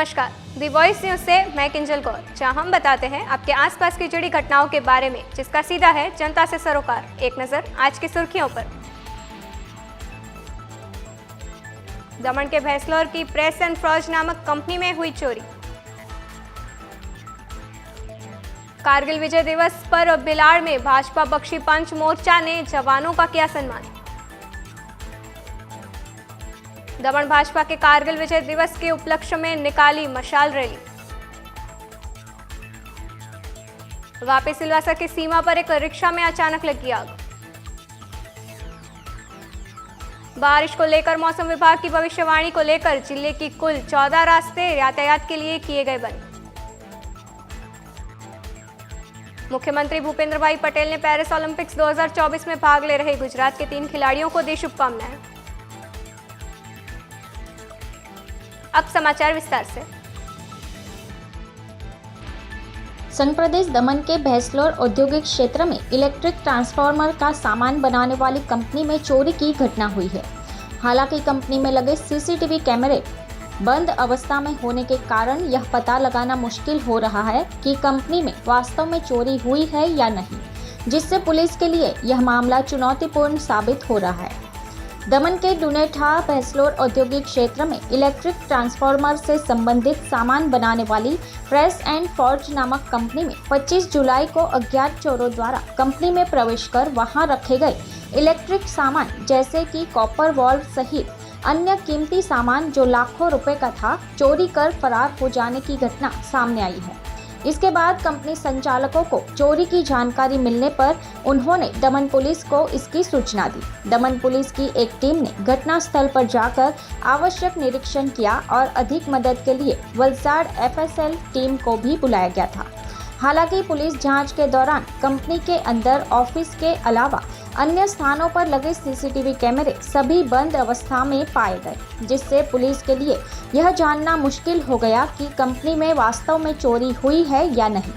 नमस्कार, दी voice news से मैं किंजल कौर, जहां हम बताते हैं आपके आसपास की जुड़ी घटनाओं के बारे में, जिसका सीधा है जनता से सरोकार। एक नजर आज की सुर्खियों पर। दमन के भैंसलौर की प्रेस एंड फॉर्ज नामक कंपनी में हुई चोरी। कारगिल विजय दिवस पर भिलाड़ में भाजपा बख्शी पंच मोर्चा ने जवानों का किया सम्मान। दमन भाजपा के कारगिल विजय दिवस के उपलक्ष्य में निकाली मशाल रैली। वापी सिलवासा की सीमा पर एक रिक्शा में अचानक लगी आग। बारिश को लेकर मौसम विभाग की भविष्यवाणी को लेकर जिले की कुल 14 रास्ते यातायात के लिए किए गए बंद। मुख्यमंत्री भूपेंद्र भाई पटेल ने पेरिस ओलंपिक्स 2024 में भाग ले रहे गुजरात के 3 खिलाड़ियों को दी शुभकामनाएं। अब समाचार विस्तार से। संघ प्रदेश दमन के भैंसलौर औद्योगिक क्षेत्र में इलेक्ट्रिक ट्रांसफार्मर का सामान बनाने वाली कंपनी में चोरी की घटना हुई है। हालांकि कंपनी में लगे सीसीटीवी कैमरे बंद अवस्था में होने के कारण यह पता लगाना मुश्किल हो रहा है कि कंपनी में वास्तव में चोरी हुई है या नहीं, जिससे पुलिस के लिए यह मामला चुनौतीपूर्ण साबित हो रहा है। दमन के डुनेठा भैंसलौर औद्योगिक क्षेत्र में इलेक्ट्रिक ट्रांसफार्मर से संबंधित सामान बनाने वाली प्रेस एंड फॉर्ज नामक कंपनी में 25 जुलाई को अज्ञात चोरों द्वारा कंपनी में प्रवेश कर वहां रखे गए इलेक्ट्रिक सामान जैसे कि कॉपर वॉल्व सहित अन्य कीमती सामान जो लाखों रुपए का था, चोरी कर फरार हो जाने की घटना सामने आई है। इसके बाद कंपनी संचालकों को चोरी की जानकारी मिलने पर उन्होंने दमन पुलिस को इसकी सूचना दी। दमन पुलिस की एक टीम ने घटना स्थल पर जाकर आवश्यक निरीक्षण किया और अधिक मदद के लिए वलसाड़ एफएसएल टीम को भी बुलाया गया था। हालांकि पुलिस जांच के दौरान कंपनी के अंदर ऑफिस के अलावा अन्य स्थानों पर लगे सीसीटीवी कैमरे सभी बंद अवस्था में पाए गए, जिससे पुलिस के लिए यह जानना मुश्किल हो गया कि कंपनी में वास्तव में चोरी हुई है या नहीं।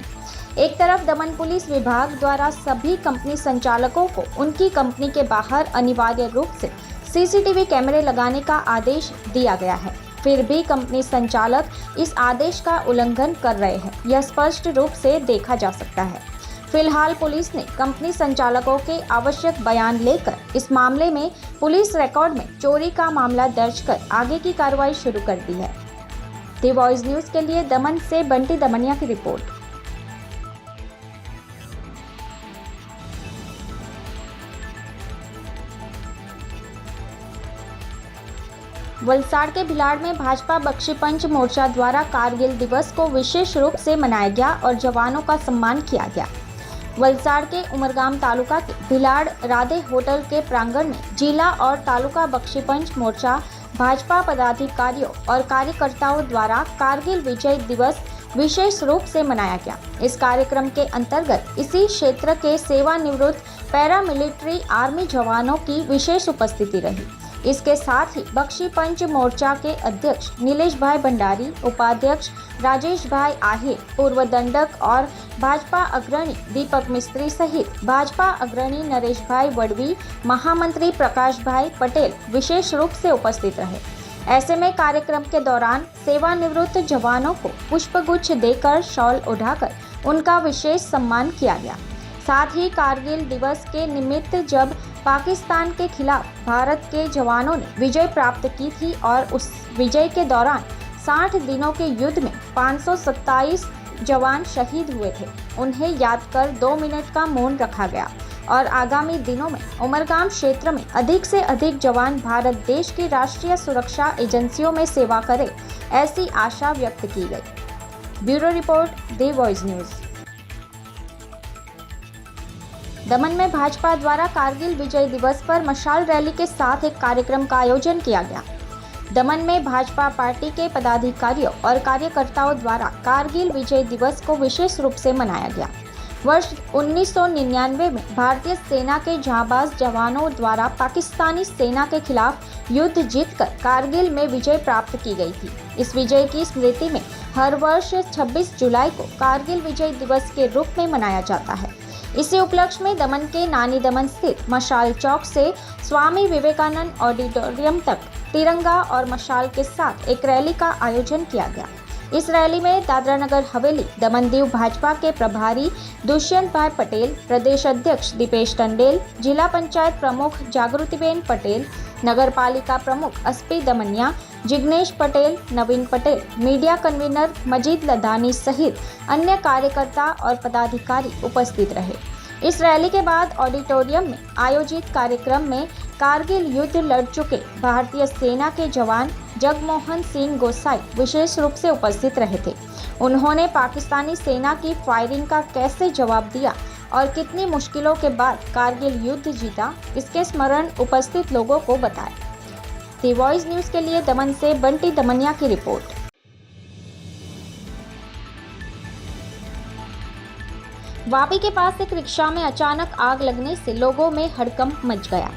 एक तरफ दमन पुलिस विभाग द्वारा सभी कंपनी संचालकों को उनकी कंपनी के बाहर अनिवार्य रूप से सीसीटीवी कैमरे लगाने का आदेश दिया गया है, फिर भी कंपनी संचालक इस आदेश का उल्लंघन कर रहे हैं, यह स्पष्ट रूप से देखा जा सकता है। फिलहाल पुलिस ने कंपनी संचालकों के आवश्यक बयान लेकर इस मामले में पुलिस रिकॉर्ड में चोरी का मामला दर्ज कर आगे की कार्रवाई शुरू कर दी है। दी वॉइस न्यूज के लिए दमन से बंटी दमनिया की रिपोर्ट। वलसाड़ के भिलाड़ में भाजपा बख्शी पंच मोर्चा द्वारा कारगिल दिवस को विशेष रूप से मनाया गया और जवानों का सम्मान किया गया। वलसाड़ के उमरगाम तालुका के भिलाड़ राधे होटल के प्रांगण में जिला और तालुका बख्शी पंच मोर्चा भाजपा पदाधिकारियों और कार्यकर्ताओं द्वारा कारगिल विजय दिवस विशेष रूप से मनाया गया। इस कार्यक्रम के अंतर्गत इसी क्षेत्र के सेवानिवृत्त पैरामिलिट्री आर्मी जवानों की विशेष उपस्थिति रही। इसके साथ ही बख्शी पंच मोर्चा के अध्यक्ष नीलेश भाई भंडारी, उपाध्यक्ष राजेश भाई आहिर, पूर्व दंडक और भाजपा अग्रणी दीपक मिस्त्री सहित भाजपा अग्रणी नरेश भाई वडवी, महामंत्री प्रकाश भाई पटेल विशेष रूप से उपस्थित रहे। ऐसे में कार्यक्रम के दौरान सेवानिवृत्त जवानों को पुष्पगुच्छ देकर शॉल ओढ़ाकर उनका विशेष सम्मान किया गया। साथ ही कारगिल दिवस के निमित्त जब पाकिस्तान के खिलाफ भारत के जवानों ने विजय प्राप्त की थी और उस विजय के दौरान 60 दिनों के युद्ध में 527 जवान शहीद हुए थे, उन्हें याद कर 2 मिनट का मौन रखा गया और आगामी दिनों में उमरगाम क्षेत्र में अधिक से अधिक जवान भारत देश की राष्ट्रीय सुरक्षा एजेंसियों में सेवा करें, ऐसी आशा व्यक्त की गई। Bureau report, the voice news. दमन में भाजपा द्वारा कारगिल विजय दिवस पर मशाल रैली के साथ एक कार्यक्रम का आयोजन किया गया। दमन में भाजपा पार्टी के पदाधिकारियों और कार्यकर्ताओं द्वारा कारगिल विजय दिवस को विशेष रूप से मनाया गया। वर्ष 1999 में भारतीय सेना के जांबाज जवानों द्वारा पाकिस्तानी सेना के खिलाफ युद्ध जीतकर कारगिल में विजय प्राप्त की गई थी। इस विजय की स्मृति में हर वर्ष 26 जुलाई को कारगिल विजय दिवस के रूप में मनाया जाता है। इसी उपलक्ष्य में दमन के नानी दमन स्थित मशाल चौक से स्वामी विवेकानंद ऑडिटोरियम तक तिरंगा और मशाल के साथ एक रैली का आयोजन किया गया। इस रैली में दादरा नगर हवेली दमन दीव भाजपा के प्रभारी दुष्यंत भाई पटेल, प्रदेश अध्यक्ष दीपेश टंडेल, जिला पंचायत प्रमुख जागृतिबेन पटेल, नगर पालिका प्रमुख एसपी दमनिया, जिग्नेश पटेल, नवीन पटेल, मीडिया कन्वीनर मजीद लदानी सहित अन्य कार्यकर्ता और पदाधिकारी उपस्थित रहे। इस रैली के बाद ऑडिटोरियम में आयोजित कार्यक्रम में कारगिल युद्ध लड़ चुके भारतीय सेना के जवान जगमोहन सिंह गोसाई विशेष रूप से उपस्थित रहे थे। उन्होंने पाकिस्तानी सेना की फायरिंग का कैसे जवाब दिया और कितनी मुश्किलों के बाद कारगिल युद्ध जीता, इसके स्मरण उपस्थित लोगों को बताया। दी वॉइस न्यूज के लिए दमन से बंटी दमनिया की रिपोर्ट। वापी के पास एक रिक्शा में अचानक आग लगने से लोगों में हड़कंप मच गया।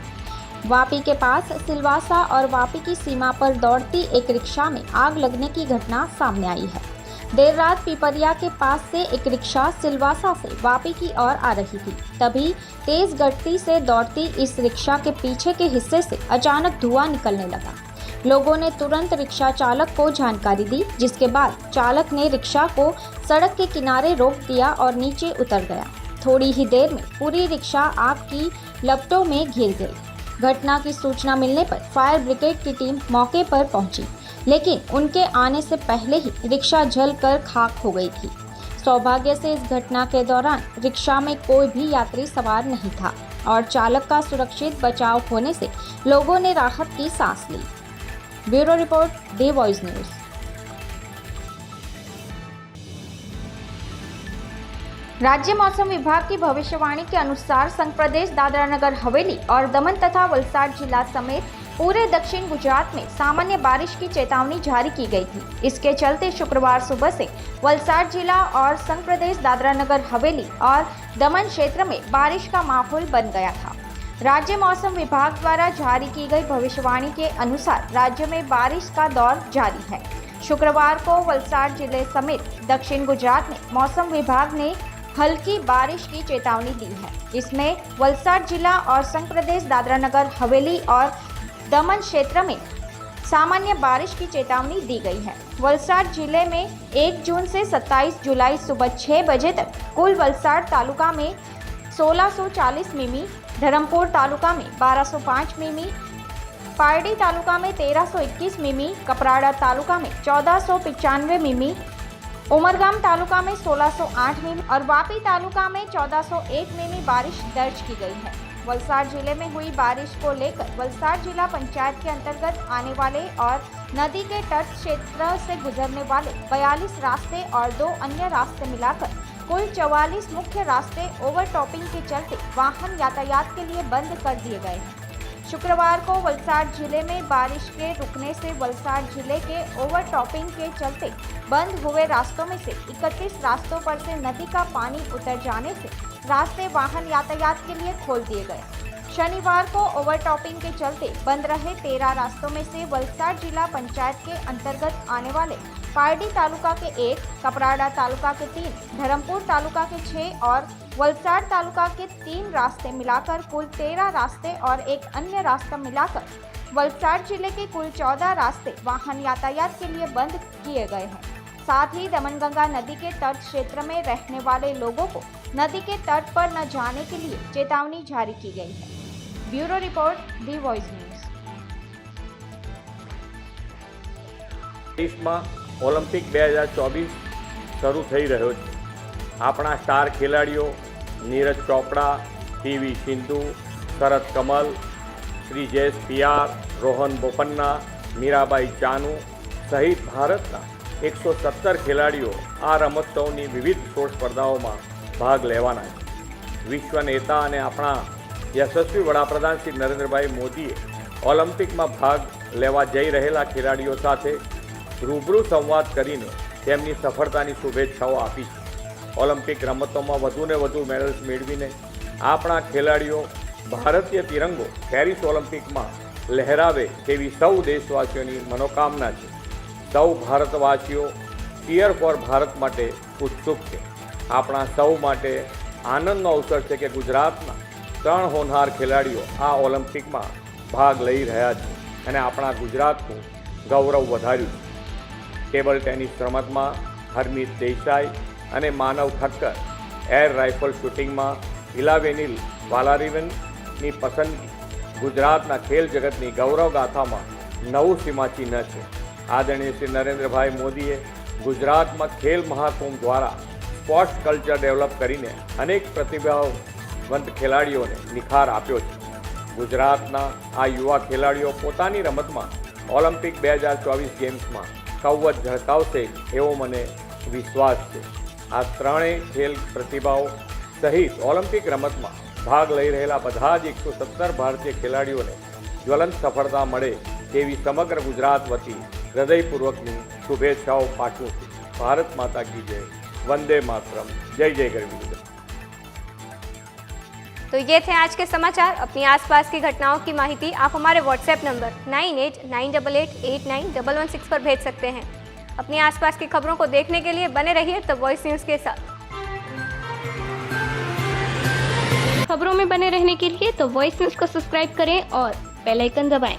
वापी के पास सिलवासा और वापी की सीमा पर दौड़ती एक रिक्शा में आग लगने की घटना सामने आई है। देर रात पिपरिया के पास से एक रिक्शा सिलवासा से वापी की ओर आ रही थी। तभी तेज गति से दौड़ती इस रिक्शा के पीछे के हिस्से से अचानक धुआं निकलने लगा। लोगों ने तुरंत रिक्शा चालक को जानकारी दी, जिसके बाद चालक ने रिक्शा को सड़क के किनारे रोक दिया और नीचे उतर गया। थोड़ी ही देर में पूरी रिक्शा आग की लपटों में घिर गई। घटना की सूचना मिलने पर फायर ब्रिगेड की टीम मौके पर पहुंची, लेकिन उनके आने से पहले ही रिक्शा जलकर खाक हो गई थी। सौभाग्य से इस घटना के दौरान रिक्शा में कोई भी यात्री सवार नहीं था और चालक का सुरक्षित बचाव होने से लोगों ने राहत की सांस ली। Bureau report, the voice news. राज्य मौसम विभाग की भविष्यवाणी के अनुसार संघ प्रदेश दादरा नगर हवेली और दमन तथा वलसाड जिला समेत पूरे दक्षिण गुजरात में सामान्य बारिश की चेतावनी जारी की गई थी। इसके चलते शुक्रवार सुबह से वलसाड जिला और संघ प्रदेश दादरा नगर हवेली और दमन क्षेत्र में बारिश का माहौल बन गया था। राज्य मौसम विभाग द्वारा जारी की गई भविष्यवाणी के अनुसार राज्य में बारिश का दौर जारी है। शुक्रवार को वलसाड जिले समेत दक्षिण गुजरात में मौसम विभाग ने हल्की बारिश की चेतावनी दी है। इसमें वलसाड जिला और संघ प्रदेश दादरा नगर हवेली और दमन क्षेत्र में सामान्य बारिश की चेतावनी दी गई है। वलसाड जिले में 1 जून से 27 जुलाई सुबह 6 बजे तक कुल वलसाड तालुका में 1640 मिमी, धर्मपुर तालुका में 1205 मिमी, पारडी तालुका में 1321 मिमी, कपराड़ा तालुका में 1495 मिमी, उमरगाम तालुका में 1608 मिमी और वापी तालुका में 1401 मिमी बारिश दर्ज की गई है। वलसाड जिले में हुई बारिश को लेकर वलसाड जिला पंचायत के अंतर्गत आने वाले और नदी के तट क्षेत्र से गुजरने वाले 42 रास्ते और 2 अन्य रास्ते मिलाकर कुल 44 मुख्य रास्ते ओवरटॉपिंग के चलते वाहन यातायात के लिए बंद कर दिए गए हैं। शुक्रवार को वलसाड जिले में बारिश के रुकने से वलसाड जिले के ओवरटॉपिंग के चलते बंद हुए रास्तों में से 31 रास्तों पर से नदी का पानी उतर जाने से रास्ते वाहन यातायात के लिए खोल दिए गए। शनिवार को ओवरटॉपिंग के चलते बंद रहे 13 रास्तों में से वलसाड जिला पंचायत के अंतर्गत आने वाले पारडी तालुका के 1, कपराड़ा तालुका के 3, धर्मपुर तालुका के 6 और वलसाड तालुका के 3 रास्ते मिलाकर कुल 13 रास्ते और एक अन्य रास्ता मिलाकर वलसाड जिले के कुल 14 रास्ते वाहन यातायात के लिए बंद किए गए हैं। साथ ही दमनगंगा नदी के तट क्षेत्र में रहने वाले लोगों को नदी के तट पर न जाने के लिए चेतावनी जारी की गई है। Bureau report, the voice news. देशમાં ઓલિમ્પિક 2024 શરૂ થઈ રહ્યો છે। આપણા સ્ટાર ખેલાડીઓ નીરજ ચોપડા, પીવી સિંધુ, શરદ કમલ, શ્રીજેશ પિયાર, રોહન બોપન્ના, મીરાબાઈ ચાનુ સહિત ભારતના 117 ખેલાડીઓ આ રમતોત્સવની વિવિધ સ્પોર્ટ્સ સ્પર્ધાઓમાં ભાગ લેવાના છે। વિશ્વ નેતા અને આપણા યશસ્વી વડાપ્રધાન શ્રી નરેન્દ્રભાઈ મોદીએ ઓલિમ્પિકમાં ભાગ લેવા જઈ રહેલા ખેલાડીઓ સાથે રૂબરૂ સંવાદ કરીને તેમની સફળતાની શુભેચ્છાઓ આપી છે। ઓલિમ્પિક રમતોમાં વધુને વધુ મેડલ્સ મેળવીને આપણા ખેલાડીઓ ભારતીય તિરંગો પેરિસ ઓલિમ્પિકમાં લહેરાવે તેવી સૌ દેશવાસીઓની મનોકામના છે। સૌ ભારતવાસીઓ ચીયર ફોર ભારત માટે ઉત્સુક છે। આપણા સૌ માટે આનંદનો અવસર છે કે ગુજરાતના 3 હોનહાર ખેલાડીઓ આ ઓલિમ્પિકમાં ભાગ લઈ રહ્યા છે અને આપણા ગુજરાતનું ગૌરવ વધાર્યું છે। ટેબલ ટેનિસ રમતમાં હરમીત દેસાઈ અને માનવ ઠક્કર, એર રાઇફલ શૂટિંગમાં ઇલાવેનિલ વાલારિવનની પસંદગી ગુજરાતના ખેલ જગતની ગૌરવ ગાથામાં નવું સીમાચિહ્ન છે. આદરણીય શ્રી નરેન્દ્રભાઈ મોદીએ ગુજરાતમાં ખેલ મહાકુંભ દ્વારા સ્પોર્ટ્સ કલ્ચર ડેવલપ કરીને અનેક પ્રતિભાવંત ખેલાડીઓને નિખાર આપ્યો છે. ગુજરાતના આ યુવા ખેલાડીઓ પોતાની રમતમાં ઓલિમ્પિક 2024 ગેમ્સમાં કવચ ઝળકાવશે એવો મને વિશ્વાસ છે. આ ત્રણેય ખેલ પ્રતિભાઓ સહિત ઓલિમ્પિક રમતમાં ભાગ લઈ રહેલા બધા જ 117 ભારતીય ખેલાડીઓને જ્વલંત સફળતા મળે તેવી સમગ્ર ગુજરાત વતી હૃદયપૂર્વકની શુભેચ્છાઓ પાઠવું છું. ભારત માતા કી જય, वंदे मातरम, जय जय गरवी. तो ये थे आज के समाचार. अपनी आसपास की घटनाओं की माहिती आप हमारे व्हाट्सएप नंबर 9898889116 पर भेज सकते हैं. अपनी आसपास की खबरों को देखने के लिए बने रहिए द वॉइस न्यूज़ के साथ. खबरों में बने रहने के लिए द वॉइस न्यूज़ को सब्सक्राइब करें और बेल आइकन दबाएं.